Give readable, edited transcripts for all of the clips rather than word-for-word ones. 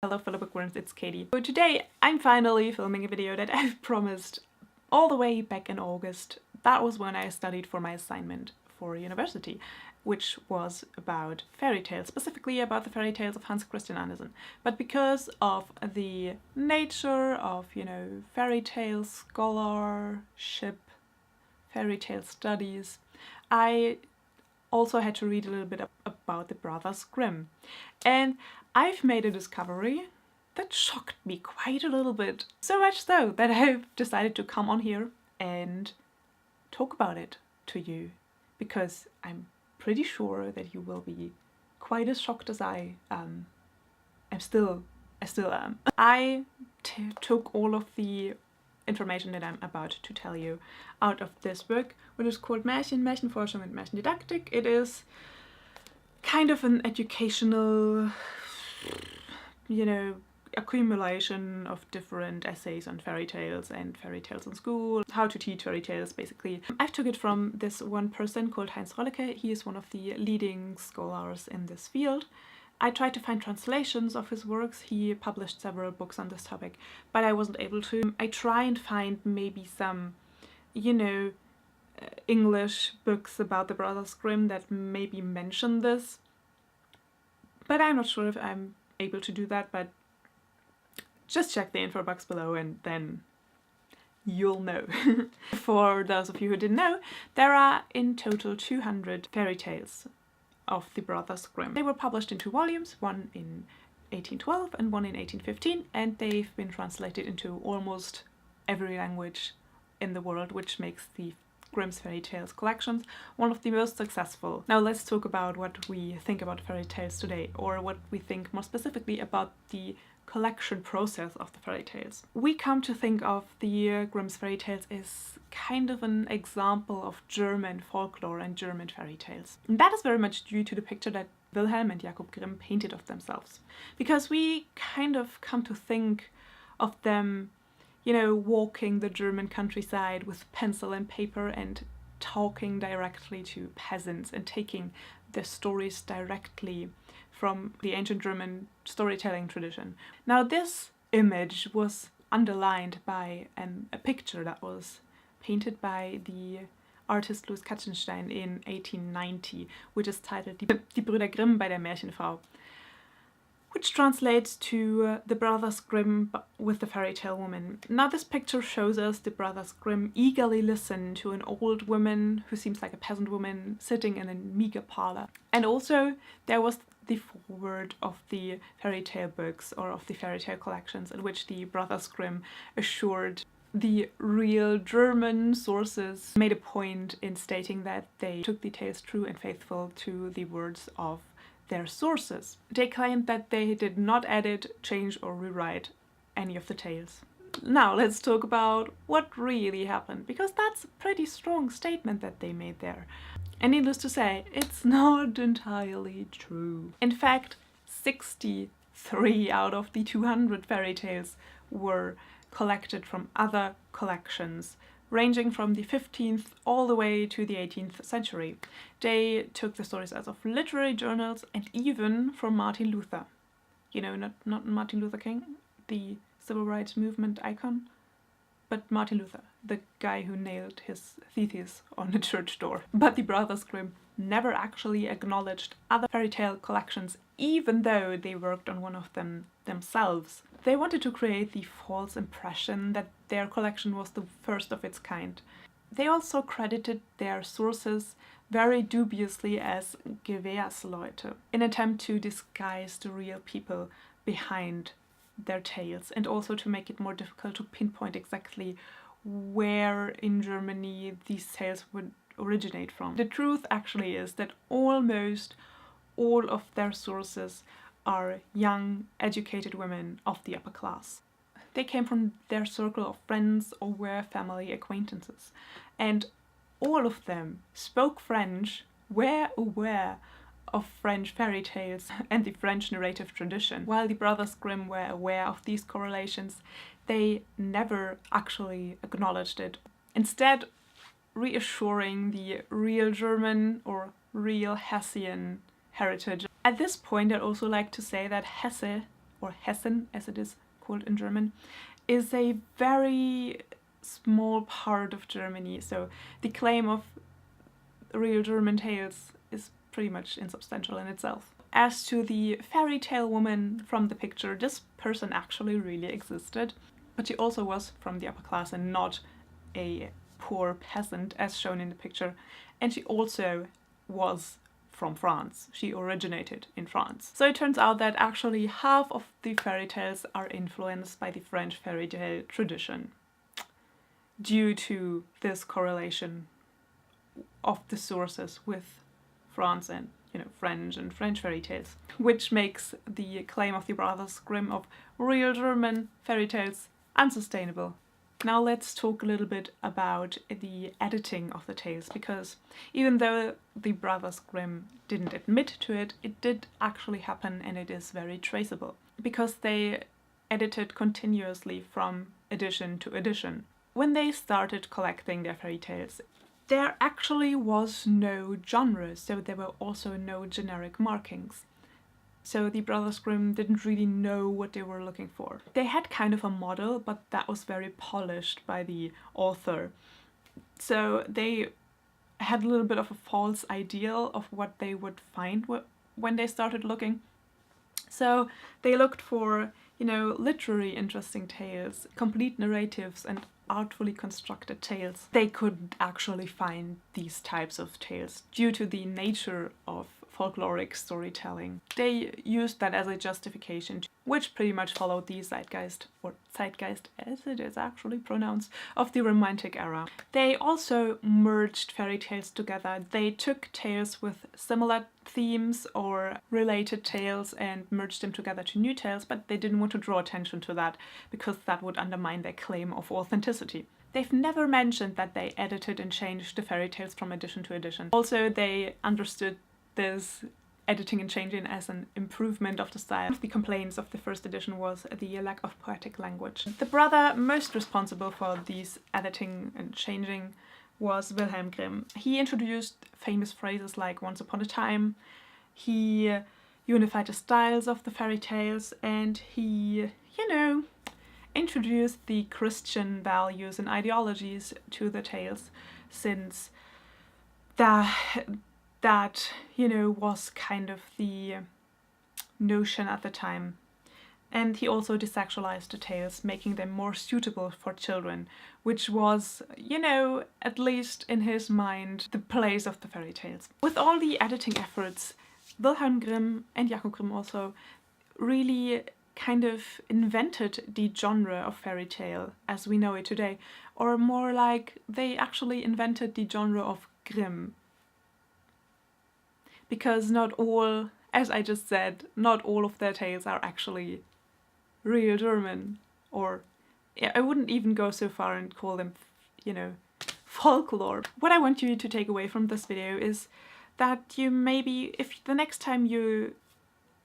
Hello fellow bookworms, it's Katie. So today I'm finally filming a video that I've promised all the way back in August. That was when I studied for my assignment for university, which was about fairy tales, specifically about the fairy tales of Hans Christian Andersen. But because of the nature of, fairy tale scholarship, fairy tale studies, I also had to read a little bit about the brothers Grimm. And I've made a discovery that shocked me quite a little bit. So much so that I've decided to come on here and talk about it to you, because I'm pretty sure that you will be quite as shocked as I still am. I took all of the information that I'm about to tell you out of this book, which is called Märchen, Märchenforschung und Märchendidaktik. It is kind of an educational, accumulation of different essays on fairy tales and fairy tales in school, how to teach fairy tales basically. I took it from this one person called Heinz Rollecke. He is one of the leading scholars in this field. I tried to find translations of his works. He published several books on this topic, but I wasn't able to. I try and find maybe some, English books about the Brothers Grimm that maybe mention this, but I'm not sure if I'm able to do that, but just check the info box below and then you'll know. For those of you who didn't know, there are in total 200 fairy tales of the Brothers Grimm. They were published in 2 volumes, one in 1812 and one in 1815, and they've been translated into almost every language in the world, which makes the Grimm's Fairy Tales collections one of the most successful. Now let's talk about what we think about fairy tales today, or what we think more specifically about the collection process of the fairy tales. We come to think of the Grimm's Fairy Tales as kind of an example of German folklore and German fairy tales. And that is very much due to the picture that Wilhelm and Jakob Grimm painted of themselves. Because we kind of come to think of them, walking the German countryside with pencil and paper and talking directly to peasants and taking their stories directly from the ancient German storytelling tradition. Now this image was underlined by a picture that was painted by the artist Louis Katzenstein in 1890, which is titled Die Brüder Grimm bei der Märchenfrau, which translates to the Brothers Grimm with the fairy tale woman. Now this picture shows us the Brothers Grimm eagerly listen to an old woman who seems like a peasant woman sitting in a meager parlor. And also there was the foreword of the fairy tale books, or of the fairy tale collections, in which the Brothers Grimm assured the real German sources, made a point in stating that they took the tales true and faithful to the words of their sources. They claimed that they did not edit, change or rewrite any of the tales. Now let's talk about what really happened, because that's a pretty strong statement that they made there. And needless to say, it's not entirely true. In fact, 63 out of the 200 fairy tales were collected from other collections, ranging from the 15th all the way to the 18th century. They took the stories out of literary journals and even from Martin Luther. Not Martin Luther King, the civil rights movement icon, but Martin Luther, the guy who nailed his thesis on a church door. But the Brothers Grimm never actually acknowledged other fairy tale collections, even though they worked on one of them themselves. They wanted to create the false impression that their collection was the first of its kind. They also credited their sources very dubiously as Gewährsleute, in an attempt to disguise the real people behind their tales, and also to make it more difficult to pinpoint exactly where in Germany these tales would originate from. The truth actually is that almost all of their sources are young, educated women of the upper class. They came from their circle of friends or were family acquaintances, and all of them spoke French, were aware of French fairy tales and the French narrative tradition. While the Brothers Grimm were aware of these correlations, they never actually acknowledged it, instead reassuring the real German or real Hessian heritage. At this point, I'd also like to say that Hesse or Hessen as it is called in German, is a very small part of Germany, so the claim of real German tales is pretty much insubstantial in itself. As to the fairy tale woman from the picture, this person actually really existed, but she also was from the upper class and not a poor peasant as shown in the picture, and she also was from France. She originated in France. So it turns out that actually half of the fairy tales are influenced by the French fairy tale tradition due to this correlation of the sources with France and, you know, French and French fairy tales, which makes the claim of the Brothers Grimm of real German fairy tales unsustainable. Now let's talk a little bit about the editing of the tales, because even though the Brothers Grimm didn't admit to it, it did actually happen and it is very traceable, because they edited continuously from edition to edition. When they started collecting their fairy tales, there actually was no genre, so there were also no generic markings. So the Brothers Grimm didn't really know what they were looking for. They had kind of a model, but that was very polished by the author. So they had a little bit of a false ideal of what they would find when they started looking. So they looked for, you know, literary interesting tales, complete narratives and artfully constructed tales. They couldn't actually find these types of tales due to the nature of folkloric storytelling. They used that as a justification, which pretty much followed the zeitgeist, or zeitgeist as it is actually pronounced, of the Romantic era. They also merged fairy tales together. They took tales with similar themes or related tales and merged them together to new tales, but they didn't want to draw attention to that because that would undermine their claim of authenticity. They've never mentioned that they edited and changed the fairy tales from edition to edition. Also, they understood this editing and changing as an improvement of the style. One of the complaints of the first edition was the lack of poetic language. The brother most responsible for these editing and changing was Wilhelm Grimm. He introduced famous phrases like once upon a time, he unified the styles of the fairy tales, and he, you know, introduced the Christian values and ideologies to the tales, since that, you know, was kind of the notion at the time. And he also desexualized the tales, making them more suitable for children, which was, you know, at least in his mind, the place of the fairy tales. With all the editing efforts, Wilhelm Grimm and Jakob Grimm also really kind of invented the genre of fairy tale as we know it today, or more like they actually invented the genre of Grimm. Because not all, as I just said, not all of their tales are actually real German, or yeah, I wouldn't even go so far and call them, you know, folklore. What I want you to take away from this video is that you maybe, if the next time you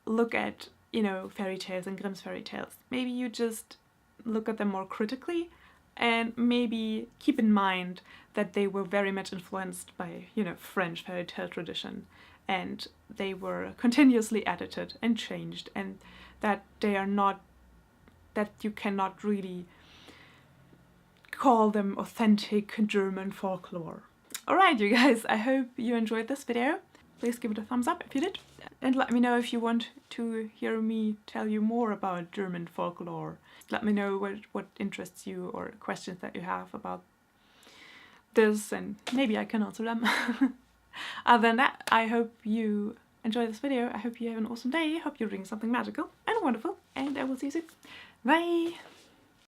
look at, you know, fairy tales and Grimm's fairy tales, maybe you just look at them more critically and maybe keep in mind that they were very much influenced by, you know, French fairy tale tradition, and they were continuously edited and changed, and that they are not, that you cannot really call them authentic German folklore. Alright you guys, I hope you enjoyed this video. Please give it a thumbs up if you did, and let me know if you want to hear me tell you more about German folklore. Let me know what interests you or questions that you have about this, and maybe I can answer them. Other than that, I hope you enjoy this video. I hope you have an awesome day. I hope you're doing something magical and wonderful, and I will see you soon. Bye!